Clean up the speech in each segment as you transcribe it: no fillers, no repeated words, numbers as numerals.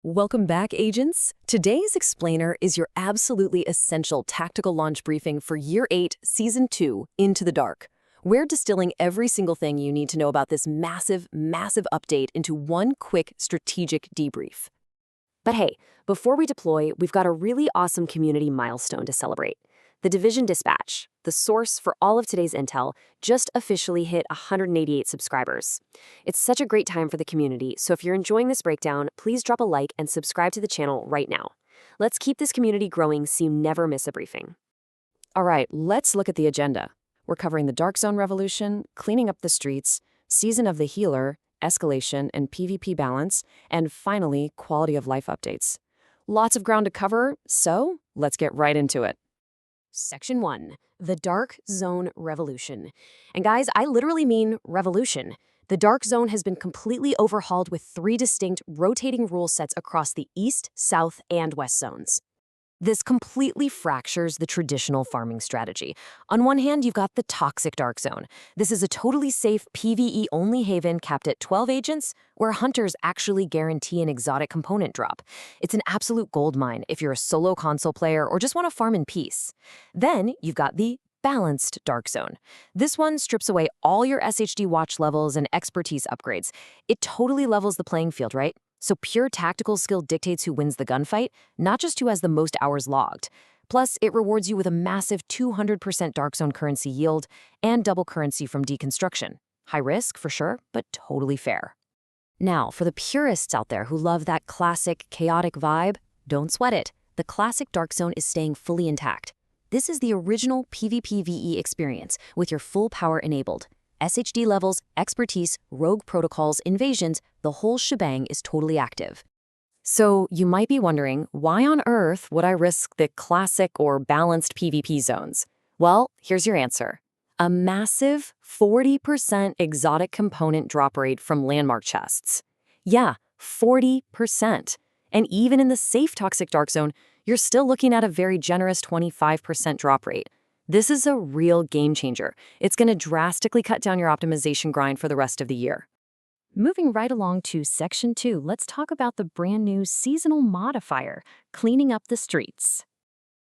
Welcome back, agents. Today's explainer is your absolutely essential tactical launch briefing for Year 8, Season 2, Into the Dark. We're distilling every single thing you need to know about this massive update into one quick strategic debrief. But hey, before we deploy, we've got a really awesome community milestone to celebrate. The Division Dispatch, the source for all of today's intel, just officially hit 188 subscribers. It's such a great time for the community, so if you're enjoying this breakdown, please drop a like and subscribe to the channel right now. Let's keep this community growing so you never miss a briefing. All right, let's look at the agenda. We're covering the Dark Zone Revolution, cleaning up the streets, Season of the Healer, escalation and PvP balance, and finally, quality of life updates. Lots of ground to cover, so let's get right into it. Section 1, the Dark Zone Revolution. And guys, I literally mean revolution. The Dark Zone has been completely overhauled with 3 distinct rotating rule sets across the East, South, and West zones. This completely fractures the traditional farming strategy. On one hand, you've got the toxic Dark Zone. This is a totally safe PvE-only haven capped at 12 agents, where hunters actually guarantee an exotic component drop. It's an absolute goldmine if you're a solo console player or just want to farm in peace. Then you've got the balanced Dark Zone. This one strips away all your SHD watch levels and expertise upgrades. It totally levels the playing field, right? So pure tactical skill dictates who wins the gunfight, not just who has the most hours logged. Plus, it rewards you with a massive 200% Dark Zone currency yield and double currency from deconstruction. High risk, for sure, but totally fair. Now, for the purists out there who love that classic, chaotic vibe, don't sweat it. The classic Dark Zone is staying fully intact. This is the original PvPvE experience with your full power enabled. SHD levels, expertise, rogue protocols, invasions, the whole shebang is totally active. So you might be wondering, why on earth would I risk the classic or balanced PvP zones? Well, here's your answer. A massive 40% exotic component drop rate from landmark chests. Yeah, 40%. And even in the safe toxic Dark Zone, you're still looking at a very generous 25% drop rate. This is a real game changer. It's going to drastically cut down your optimization grind for the rest of the year. Moving right along to Section 2, let's talk about the brand new seasonal modifier, cleaning up the streets.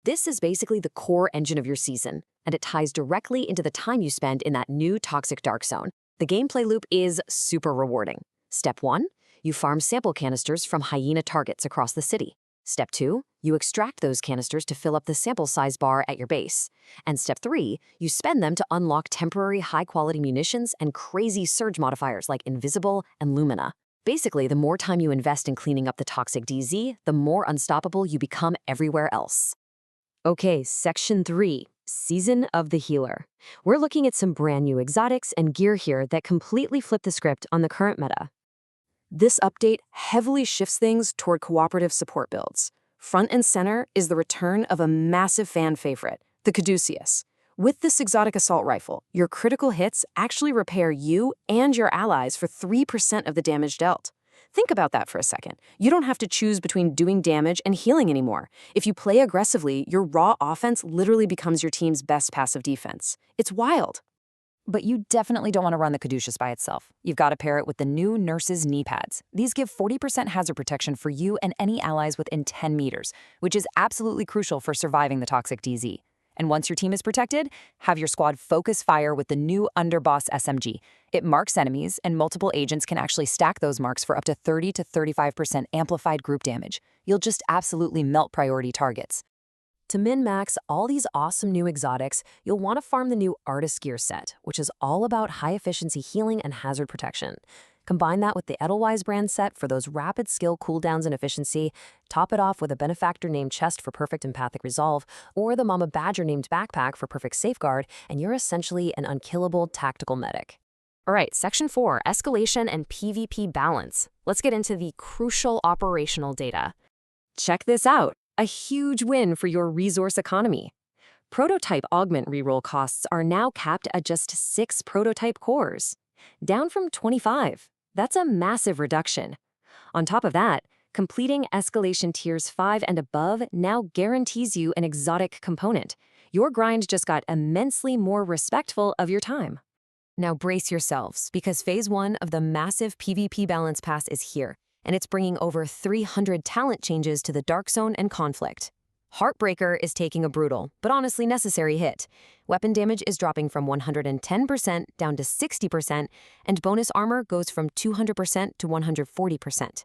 This is basically the core engine of your season, and it ties directly into the time you spend in that new toxic Dark Zone. The gameplay loop is super rewarding. Step 1, you farm sample canisters from hyena targets across the city. Step 2, you extract those canisters to fill up the sample size bar at your base. And Step 3, you spend them to unlock temporary high-quality munitions and crazy surge modifiers like Invisible and Lumina. Basically, the more time you invest in cleaning up the toxic DZ, the more unstoppable you become everywhere else. Okay, Section 3, Season of the Healer. We're looking at some brand new exotics and gear here that completely flip the script on the current meta. This update heavily shifts things toward cooperative support builds. Front and center is the return of a massive fan favorite, the Caduceus. With this exotic assault rifle, your critical hits actually repair you and your allies for 3% of the damage dealt. Think about that for a second. You don't have to choose between doing damage and healing anymore. If you play aggressively, your raw offense literally becomes your team's best passive defense. It's wild. But you definitely don't want to run the Caduceus by itself. You've got to pair it with the new Nurse's knee pads. These give 40% hazard protection for you and any allies within 10 meters, which is absolutely crucial for surviving the toxic DZ. And once your team is protected, have your squad focus fire with the new Underboss SMG. It marks enemies, and multiple agents can actually stack those marks for up to 30 to 35% amplified group damage. You'll just absolutely melt priority targets. To min-max all these awesome new exotics, you'll want to farm the new Artist Gear set, which is all about high-efficiency healing and hazard protection. Combine that with the Edelweiss brand set for those rapid skill cooldowns and efficiency, top it off with a Benefactor-named chest for perfect empathic resolve, or the Mama Badger-named backpack for perfect safeguard, and you're essentially an unkillable tactical medic. All right, Section 4, Escalation and PvP Balance. Let's get into the crucial operational data. Check this out. A huge win for your resource economy. Prototype augment reroll costs are now capped at just 6 prototype cores, down from 25. That's a massive reduction. On top of that, completing escalation tiers 5 and above now guarantees you an exotic component. Your grind just got immensely more respectful of your time. Now brace yourselves, because Phase 1 of the massive PvP Balance Pass is here. and it's bringing over 300 talent changes to the Dark Zone and Conflict. Heartbreaker is taking a brutal, but honestly necessary hit. Weapon damage is dropping from 110% down to 60%, and bonus armor goes from 200% to 140%.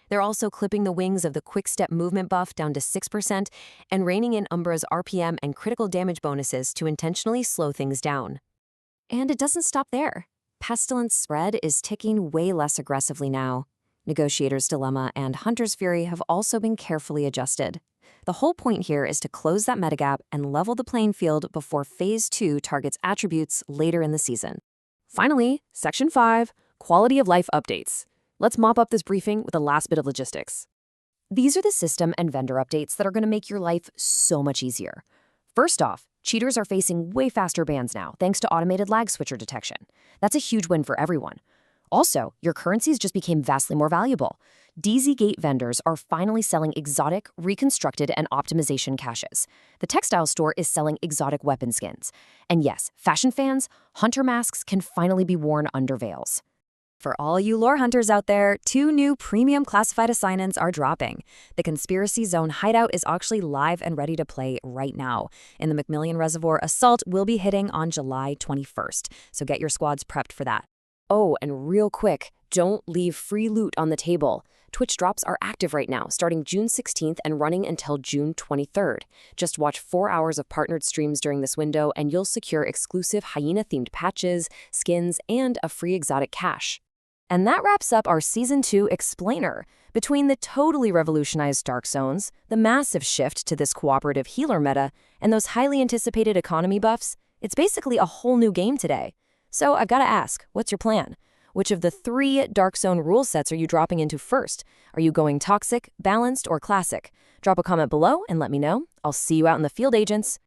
They're also clipping the wings of the quick step movement buff down to 6% and reining in Umbra's RPM and critical damage bonuses to intentionally slow things down. And it doesn't stop there. Pestilence spread is ticking way less aggressively now. Negotiator's Dilemma and Hunter's Fury have also been carefully adjusted. The whole point here is to close that metagap and level the playing field before Phase 2 targets attributes later in the season. Finally, Section 5, Quality of Life Updates. Let's mop up this briefing with the last bit of logistics. These are the system and vendor updates that are going to make your life so much easier. First off, cheaters are facing way faster bans now thanks to automated lag switcher detection. That's a huge win for everyone. Also, your currencies just became vastly more valuable. DZ Gate vendors are finally selling exotic, reconstructed, and optimization caches. The textile store is selling exotic weapon skins. And yes, fashion fans, hunter masks can finally be worn under veils. For all you lore hunters out there, 2 new premium classified assignments are dropping. The Conspiracy Zone Hideout is actually live and ready to play right now. And the McMillian Reservoir Assault will be hitting on July 21st, so get your squads prepped for that. Oh, and real quick, don't leave free loot on the table. Twitch drops are active right now, starting June 16th and running until June 23rd. Just watch 4 hours of partnered streams during this window and you'll secure exclusive Hyena-themed patches, skins, and a free exotic cache. And that wraps up our Season 2 explainer. Between the totally revolutionized Dark Zones, the massive shift to this cooperative healer meta, and those highly anticipated economy buffs, it's basically a whole new game today. So I've got to ask, what's your plan? Which of the 3 Dark Zone rule sets are you dropping into first? Are you going Toxic, Balanced, or Classic? Drop a comment below and let me know. I'll see you out in the field, agents.